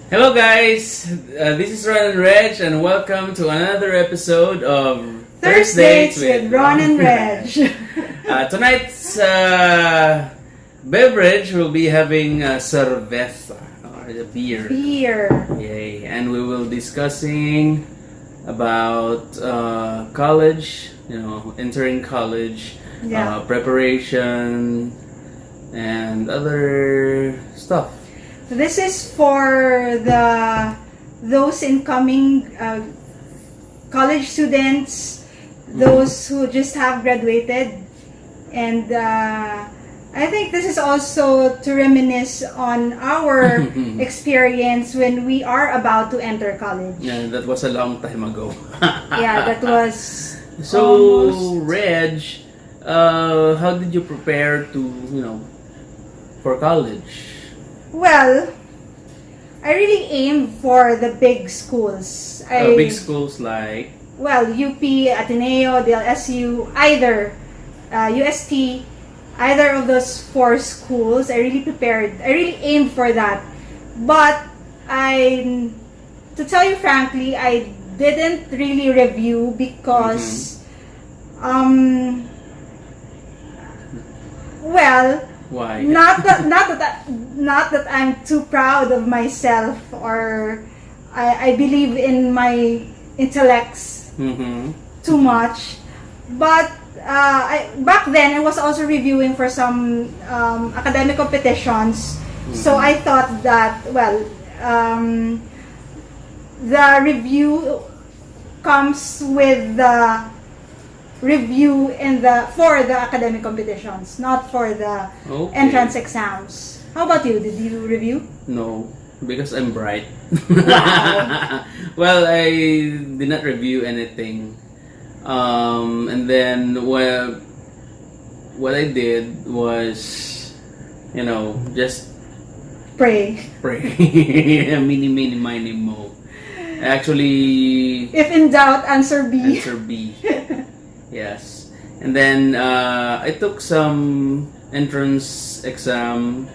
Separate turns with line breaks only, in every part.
Hello guys, this is Ron and Reg and welcome to another episode of
Thirstdates with Ron and Reg.
Tonight's beverage will be having cerveza, or the beer. Yay! And we will discussing about college, entering college, preparation, and other stuff.
This is for those incoming college students, those who just have graduated, and I think this is also to reminisce on our experience when we are about to enter college.
Yeah, that was a long time ago.
Yeah, that was.
So,
almost...
Reg, how did you prepare to, for college?
Well, I really aim for the big schools.
Big schools like?
Well, UP, Ateneo, DLSU, either UST, either of those four schools. I really aimed for that. But to tell you frankly, I didn't really review because, well,
why?
Not that I'm too proud of myself or I believe in my intellects too much, but back then I was also reviewing for some academic competitions, so I thought that the review comes with the review for the academic competitions, not for the entrance exams. How about you? Did you review?
No, because I'm bright.
Wow.
Well, I did not review anything. And then what I did was, just
Pray.
mini mo. Actually,
If in doubt, answer B.
Answer B. Yes. And then I took some entrance exam.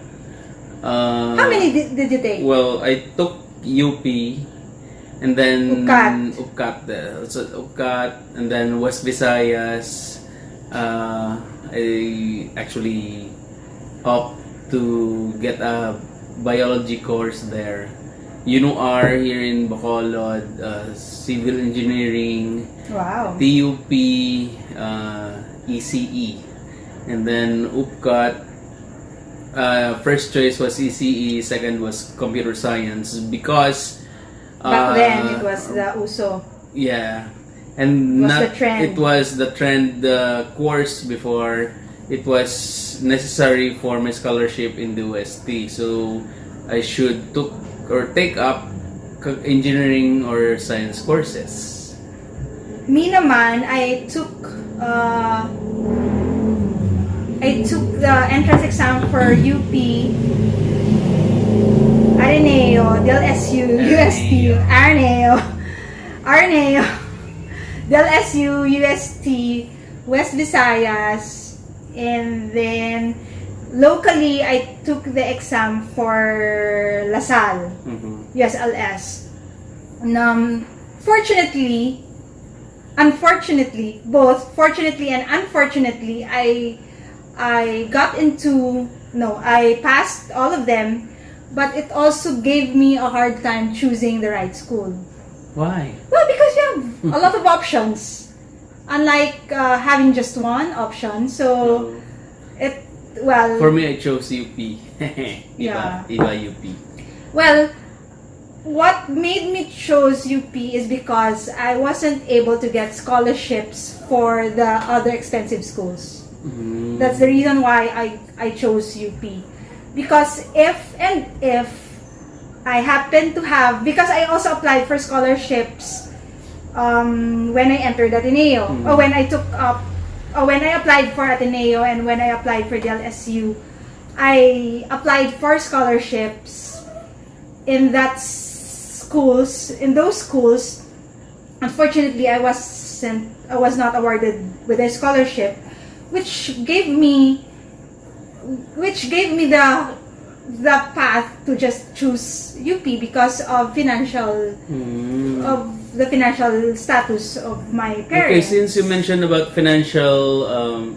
How many did you take?
Well, I took UP and then
UPCAT,
and then West Visayas. I actually opt to get a biology course there. UNOR here in MacLeod, civil engineering.
Wow.
TUP, ECE, and then UPCAT. First choice was ECE, second was computer science because
Back then it was the uso.
Yeah, and
The trend.
It was the trend. The course before it was necessary for my scholarship in the UST, so I should take up engineering or science courses.
Me naman, I took the entrance exam for UP, Ateneo, DLSU, UST, Ateneo, DLSU, UST, West Visayas, and then locally I took the exam for LaSalle, USLS. Unfortunately, both fortunately and unfortunately, I passed all of them, but it also gave me a hard time choosing the right school.
Why?
Well, because you have a lot of options, unlike having just one option. So,
for me, I chose UP.
Yeah.
Iba UP.
Well, what made me choose UP is because I wasn't able to get scholarships for the other expensive schools. That's the reason why I chose UP. Because if I happen to have, because I also applied for scholarships when I entered Ateneo, or when I applied for Ateneo and when I applied for DLSU, I applied for scholarships in those schools. Unfortunately, I was not awarded with a scholarship, which gave me the the path to just choose UP because of the financial status of my parents.
Okay, since you mentioned about financial,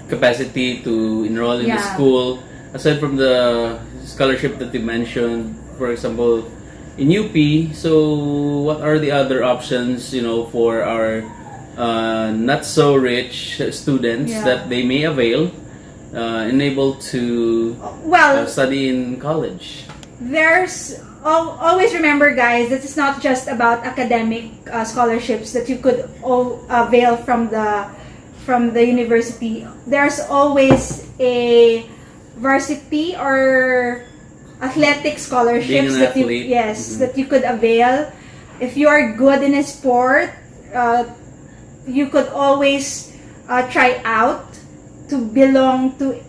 capacity to enroll in the school, aside from the scholarship that you mentioned, for example, in UP, so what are the other options, for our not so rich students that they may avail, enabled to study in college?
There's always remember, guys, that it's not just about academic scholarships that you could avail from the university. There's always a varsity or athletic scholarships that you could avail. If you are good in a sport, you could always try out to belong with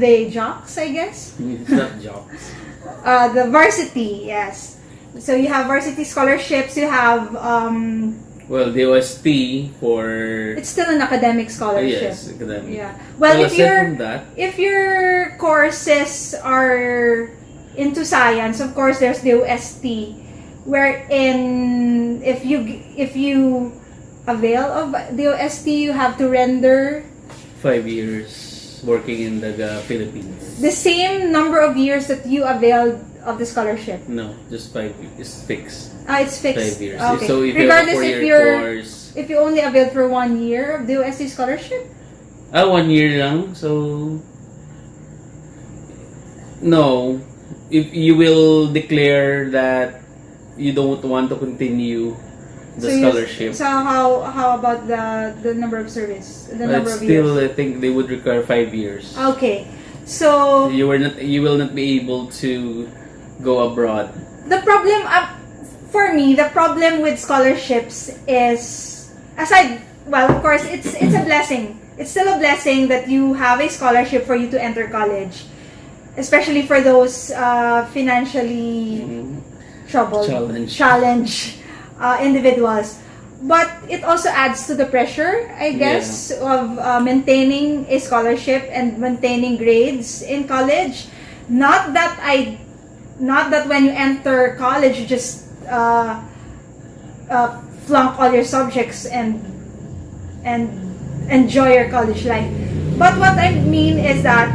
the jocks, I guess.
It's not jocks.
The varsity, yes. So you have varsity scholarships. You have
the OST for...
It's still an academic scholarship.
Yes, academic.
Yeah. Well,
if
your courses are into science, of course, there's the OST, wherein if you avail of the OST, you have to render
5 years working in the Philippines.
The same number of years that you availed of the scholarship.
No, just 5 years. It's fixed.
It's fixed.
5 years.
Okay.
So if
regardless
you have a 4-year course,
if you only availed for 1 year of the OST scholarship.
1 year lang. So no, if you will declare that you don't want to continue the scholarship.
So how about the number of service? The number of years?
Still, I think they would require 5 years.
Okay, so
you will not be able to go abroad.
The problem, for me, the problem with scholarships is, of course, it's a blessing. It's still a blessing that you have a scholarship for you to enter college, especially for those financially troubled, challenged individuals. But it also adds to the pressure, I guess, of maintaining a scholarship and maintaining grades in college. Not that when you enter college you just flunk all your subjects and enjoy your college life. But what I mean is that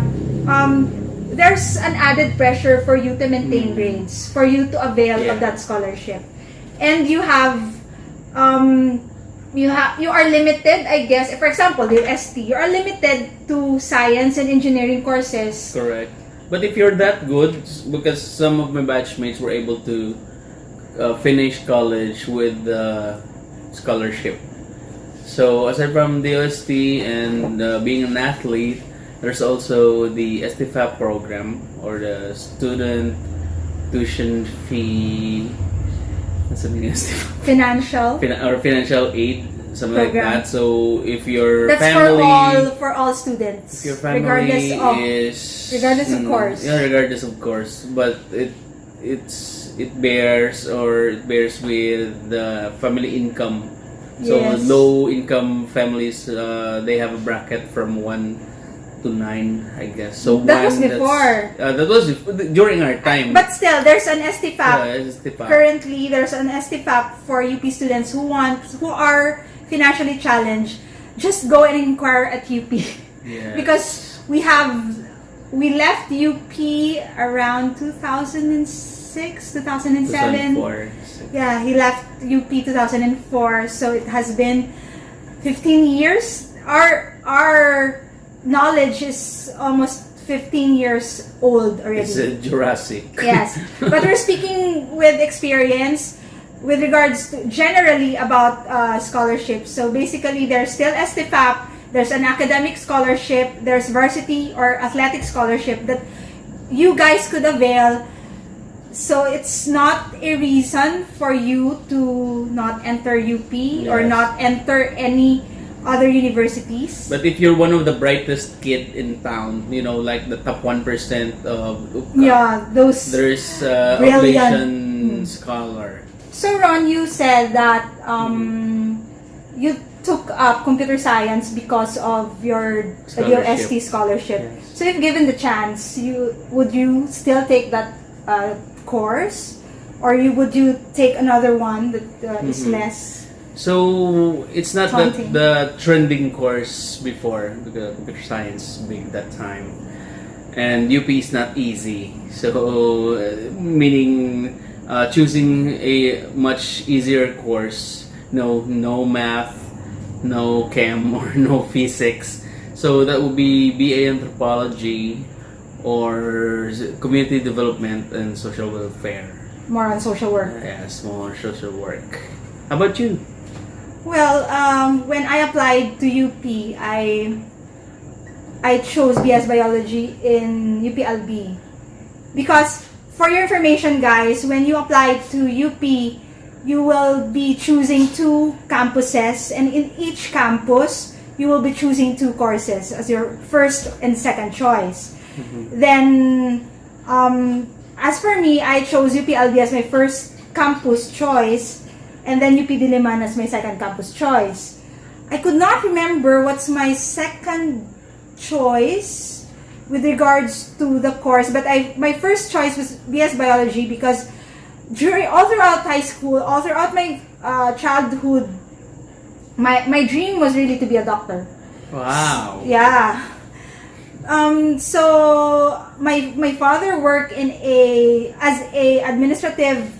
there's an added pressure for you to maintain grades, for you to avail of that scholarship. And you are limited, I guess. For example, the ST, you are limited to science and engineering courses.
Correct. But if you're that good, because some of my batchmates were able to finish college with scholarship. So aside from the OST and being an athlete, there's also the STFAP program, or the student tuition fee. What's the meaning of STFAP? Financial aid, something program. Like that. So if your
family, for all students,
if your family
regardless of course,
regardless of course, but it bears with the family income. So low income families, they have a bracket from 1 to 9, I guess. So
that was before.
That was during our time.
But still, there's an STFAP.
STFAP.
Currently, there's an STFAP for UP students who are financially challenged. Just go and inquire at UP.
Yes.
Because we left UP around 2006, 2007.
2004.
Yeah, he left UP 2004. So it has been 15 years. Our knowledge is almost 15 years old already.
It's Jurassic.
Yes. But we're speaking with experience with regards to generally about scholarships. So basically, there's still STFAP, there's an academic scholarship, there's varsity or athletic scholarship that you guys could avail. So it's not a reason for you to not enter UP or not enter any other universities.
But if you're one of the brightest kid in town, like the top 1% of UPCA, there's oblation scholar.
So Ron, you said that you took up computer science because of your DOST scholarship.
Yes.
So if given the chance, would you still take that course, or would you take another one that is less?
So it's not
Taunting.
the trending course before, because computer science big that time, and UP is not easy. So meaning choosing a much easier course, no math, no chem, or no physics. So that would be BA Anthropology or Community Development and Social Welfare.
More on social work.
Yes, more social work. How about you?
Well, when I applied to UP, I chose BS Biology in UPLB. Because, for your information guys, when you apply to UP, you will be choosing 2 campuses, and in each campus, you will be choosing 2 courses as your first and second choice. Then, as for me, I chose UPLB as my first campus choice, and then UP Diliman as my second campus choice. I could not remember what's my second choice with regards to the course, but my first choice was BS Biology because all throughout high school, all throughout my childhood, my dream was really to be a doctor.
Wow.
Yeah. So my father worked as a administrative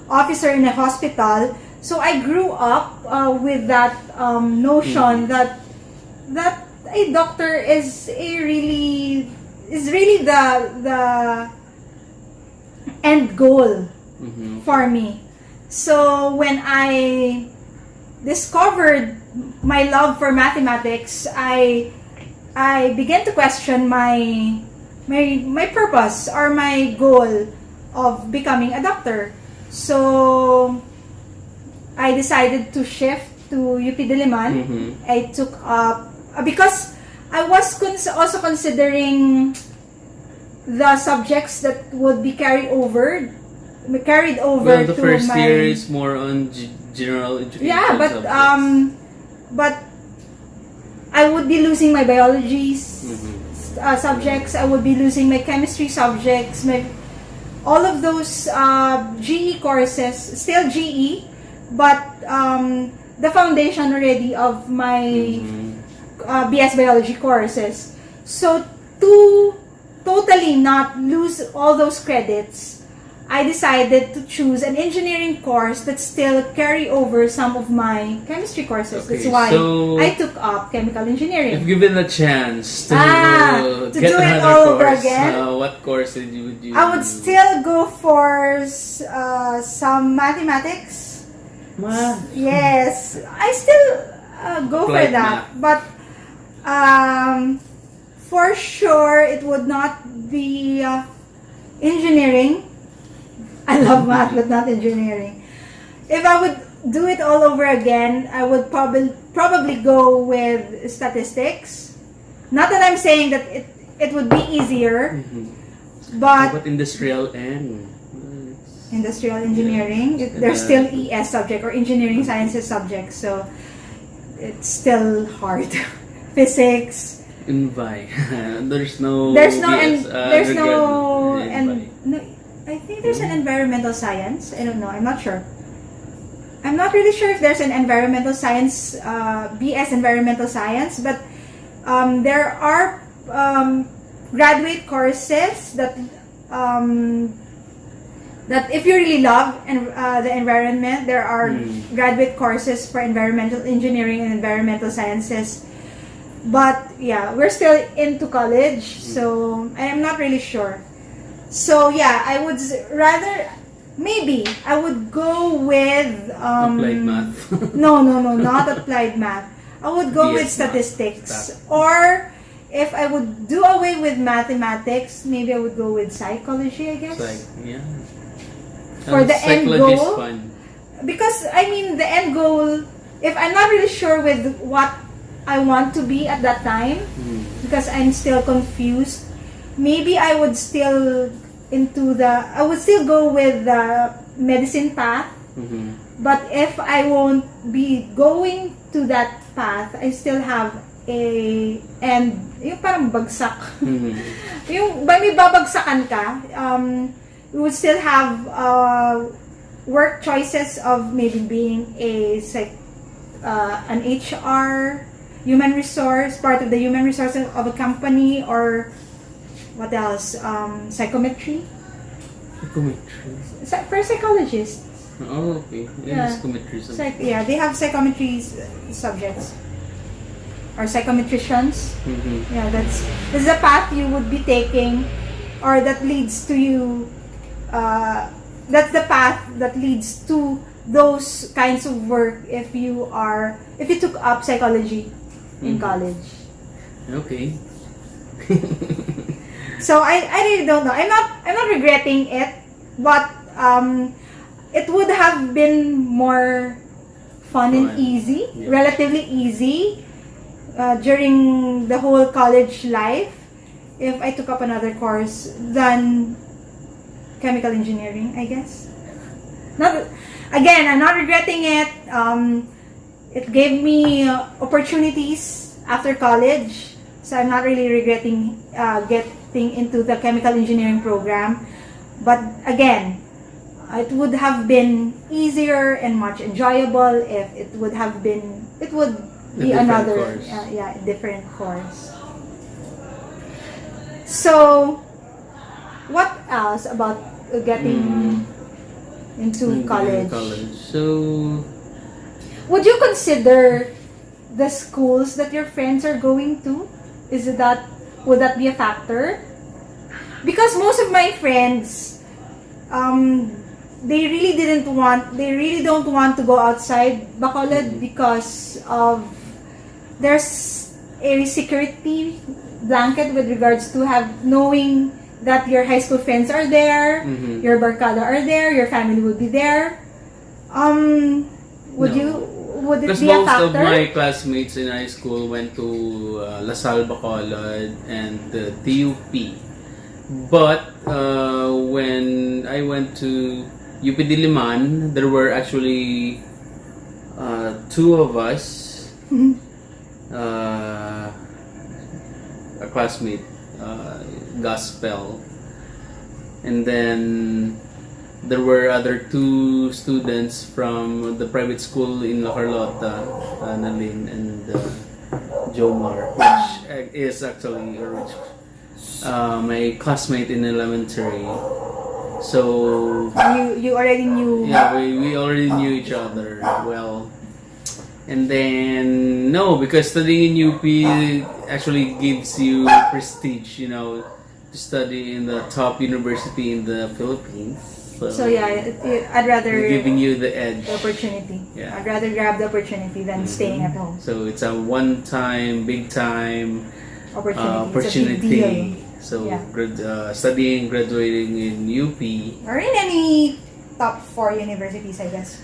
officer in a hospital. So I grew up with that notion that a doctor is really the end goal for me. So when I discovered my love for mathematics, I began to question my purpose or my goal of becoming a doctor. So I decided to shift to UP Diliman. I took up because I was also considering the subjects that would be carried over
Well, the
to
first
my
year is more on general education.
yeah, but
subjects.
but I would be losing my biology subjects. I would be losing my chemistry subjects. All of those GE courses, still GE, but the foundation already of my BS Biology courses. So to totally not lose all those credits, I decided to choose an engineering course that still carry over some of my chemistry courses.
Okay,
That's why
so
I took up chemical engineering.
if given a chance to
to
get
do it
another
all over
course,
again?
what course would you?
I would still go for some mathematics.
Math.
Yes, I still go for
Applied
that. But for sure, it would not be engineering. I love math, but not engineering. If I would do it all over again, I would probably go with statistics. Not that I'm saying that it would be easier, but
How about industrial and
industrial engineering, there's still ES subject or engineering sciences subject, so it's still hard. Physics.
Envi. There's no.
There's no
BS,
no. I think there's an environmental science. I don't know. I'm not sure. I'm not really sure if there's an environmental science, BS environmental science, but there are graduate courses that if you really love the environment, there are graduate courses for environmental engineering and environmental sciences. But yeah, we're still into college, so I am not really sure. So yeah, I would rather, maybe I would go with
applied math.
no, not applied math. I would go with statistics. Or if I would do away with mathematics, maybe I would go with psychology, I guess.
Yeah.
For the end
Psychology is
goal.
fun.
Because I mean the end goal, if I'm not really sure with what I want to be at that time, because I'm still confused, maybe I would still go with the medicine path, But if I won't be going to that path, I still have yung parang bagsak. Yung may babagsakan ka, you would still have work choices of maybe being an HR, human resource, part of the human resource of a company, or what else? Psychometry. For psychologists.
Oh, okay. Yeah, psychometry.
They have psychometry subjects. Or psychometricians. Yeah, that's the path you would be taking, or that leads to you. That's the path that leads to those kinds of work if you took up psychology in college.
Okay.
So I really don't know. I'm not regretting it, but it would have been more fun and easy, relatively easy, during the whole college life if I took up another course than chemical engineering, I guess. I'm not regretting it. It gave me opportunities after college, so I'm not really regretting getting into the chemical engineering program. But again, it would have been easier and much enjoyable if it would be another
course.
Different course. So, what else about getting into college?
So,
would you consider the schools that your friends are going to? Would that be a factor? Because most of my friends, they really don't want to go outside MacLeod because of there's a security blanket with regards to knowing that your high school friends are there, your barkada are there, your family will be there. Would it be a
most
factor?
of my classmates in high school went to LaSalle, MacLeod, and TUP. But when I went to UP Diliman, there were actually two of us, a classmate, Gospel, and then there were other two students from the private school in La Carlota, Nalin and Jomar, which is actually my classmate in elementary. So
you already knew.
Yeah, we already knew each other well. And then because studying in UP actually gives you prestige, to study in the top university in the Philippines.
So I'd rather
giving you the edge,
the opportunity.
Yeah.
I'd rather grab the opportunity than staying at home.
So it's a one-time, big-time
opportunity.
So studying, graduating in UP
or in any top 4 universities, I guess.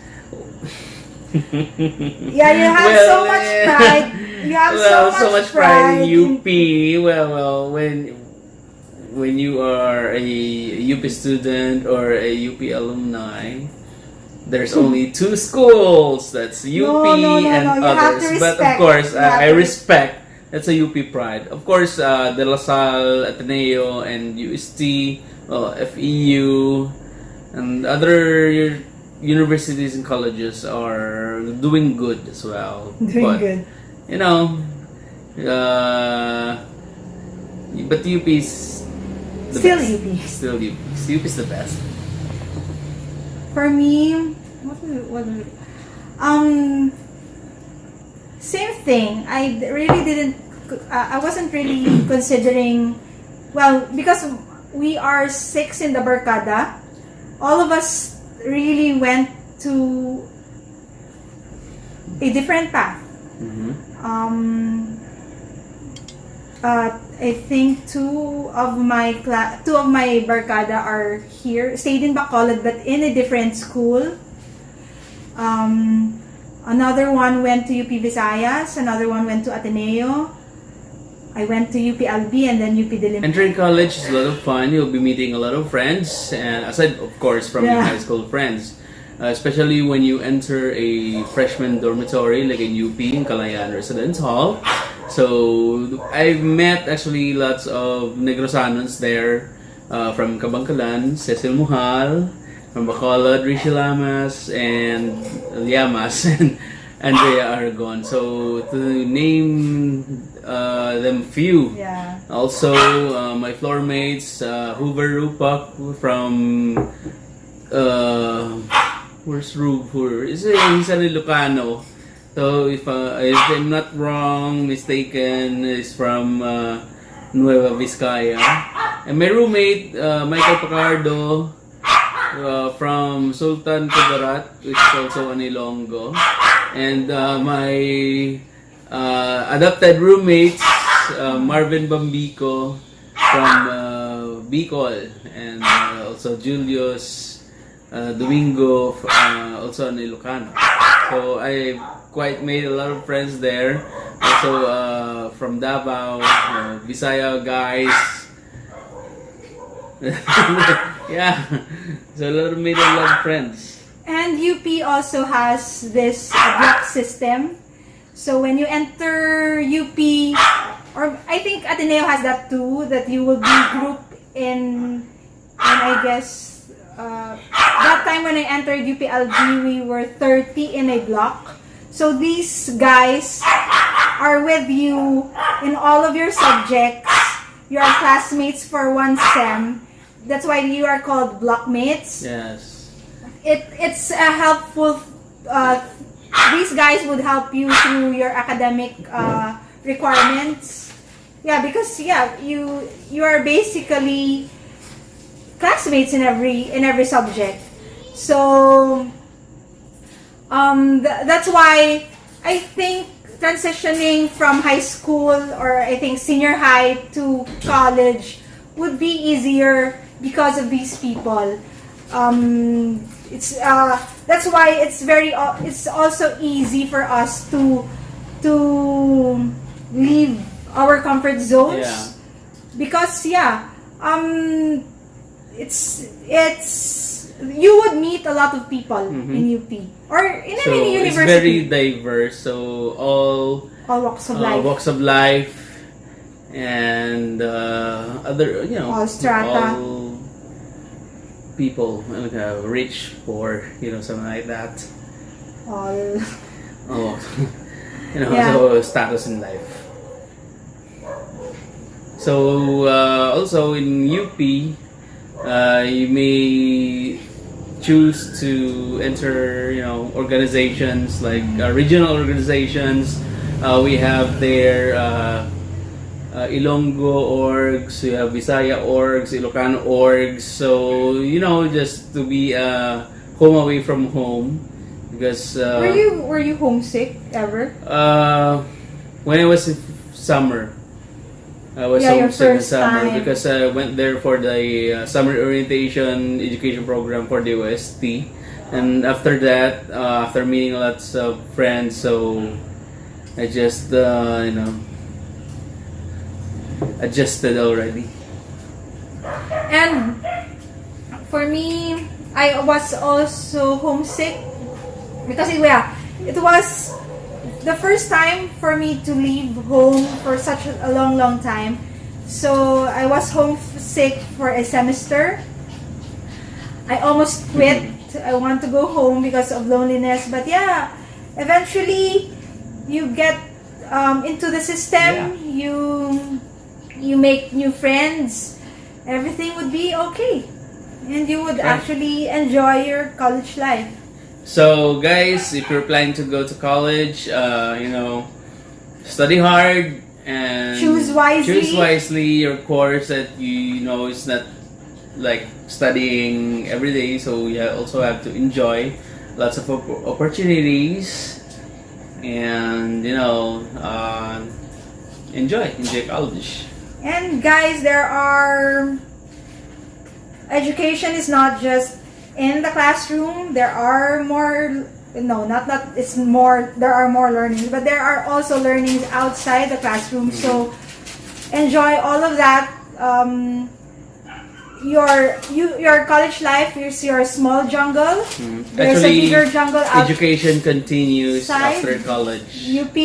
Yeah, you have so much pride. You have so much pride
in UP. Well, when you are a UP student or a UP alumni, there's only 2 schools. That's UP and others. But of course, I respect. That's a UP pride. Of course, the LaSalle, Ateneo, and UST, FEU, and other universities and colleges are doing good as well.
Good.
But UP is
Still
best.
UP.
Still UP. UP is the best.
For me, same thing. I wasn't really considering, because we are 6 in the barkada, all of us really went to a different path. I think two of my barkada are here, stayed in MacLeod but in a different school. Another one went to UP Visayas, another one went to Ateneo. I went to UP Albi and then UP Diliman.
Entering college is a lot of fun. You'll be meeting a lot of friends, and aside, of course, from your high school friends. especially when you enter a freshman dormitory like in UP in Calayan Residence Hall. So I've met actually lots of Negrosanons there, from Kabangkalan, Cecil Muhal, from MacLeod, Rishi Lamas, and Llamas, and Andrea Aragon. So to name them few.
Yeah.
Also, my floor mates, Hoover Rupak from where's Hoover? He's an Ilocano. So if I'm not mistaken, is from Nueva Vizcaya. And my roommate, Michael Pacardo, from Sultan Kudarat, which is also an Ilonggo. And my adopted roommates, Marvin Bambico from Bicol, and also Julius Domingo, also an Ilocano. So I quite made a lot of friends there. Also from Davao, Visaya guys. Yeah, so made a lot of friends.
And UP also has this block system. So when you enter UP, or I think Ateneo has that too, that you will be grouped in, and I guess that time when I entered UPLG, we were 30 in a block. So these guys are with you in all of your subjects. You are classmates for one sem. That's why you are called blockmates.
Yes.
It's a helpful. These guys would help you through your academic requirements. Yeah, because you are basically classmates in every subject. So that's why I think transitioning from high school, or I think senior high to college, would be easier because of these people. That's why it's also easy for us to leave our comfort zones.
Yeah.
Because it's you would meet a lot of people in UP or in any university.
It's very diverse. So all
walks of life.
Walks of life, and other
all strata.
all people, rich, poor, something like that.
All.
So status in life. So also in UP, you may choose to enter, organizations like regional organizations. We have their Ilonggo orgs, we have Visaya orgs, Ilocano orgs. So just to be home away from home, because
were you homesick ever?
when it was summer. I was
your
homesick in
first
summer
time.
because I went there for the summer orientation education program for the OST, and after that, after meeting lots of friends, so I just adjusted already.
And for me, I was also homesick because it was the first time for me to leave home for such a long time. So I was homesick for a semester. I almost quit. I want to go home because of loneliness. But eventually you get into the system. You make new friends. Everything would be okay, and you would actually enjoy your college life.
So guys, if you're planning to go to college, study hard and
Choose wisely
your course that it's not like studying every day. So you also have to enjoy lots of opportunities, and enjoy college.
And guys, education is not just in the classroom. There are more, there are more learnings, but there are also learnings outside the classroom. So enjoy all of that. your college life is your small jungle. There's
Actually,
a bigger jungle out
education continues
side,
after college.
UP,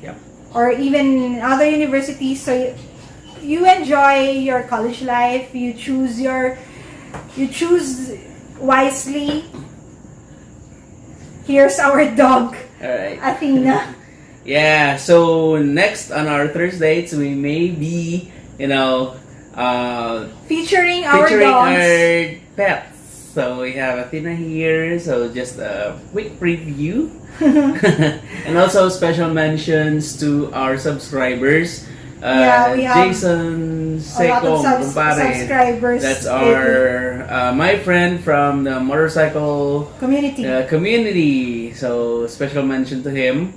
Yep.
or even other universities. So you enjoy your college life. You choose wisely. Here's our dog,
Alright.
Athena.
Yeah, so next on our Thirstdates, we may be,
Featuring our
featuring
dogs.
our pets. So we have Athena here, so just a quick preview. And also special mentions to our subscribers.
We have
Jason
a lot of
Secom, compadre.
subscribers.
That's our my friend from the motorcycle community. So special mention to him.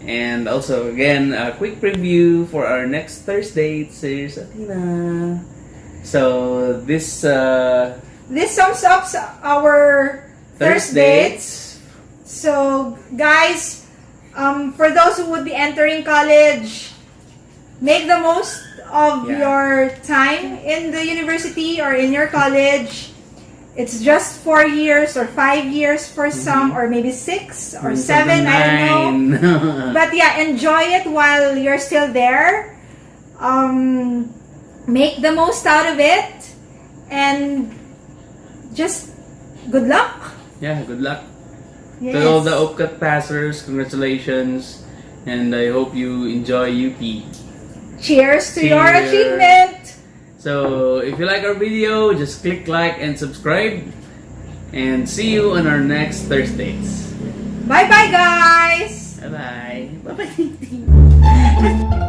And also again a quick preview for our next Thirstdates. Here's Athena. So this
sums up our
Thirstdates.
So guys, for those who would be entering college, make the most of your time in the university or in your college. It's just 4 years or 5 years for some, or maybe 6 or 7, I don't know. But yeah, enjoy it while you're still there. Make the most out of it, and just good luck.
Yeah, good luck.
Yes.
To all the UPCAT passers, congratulations, and I hope you enjoy UP.
Cheers to your
Cheers.
achievement.
So if you like our video, just click like and subscribe, and see you on our next Thirstdates.
Bye bye, guys.
Bye bye. Bye bye.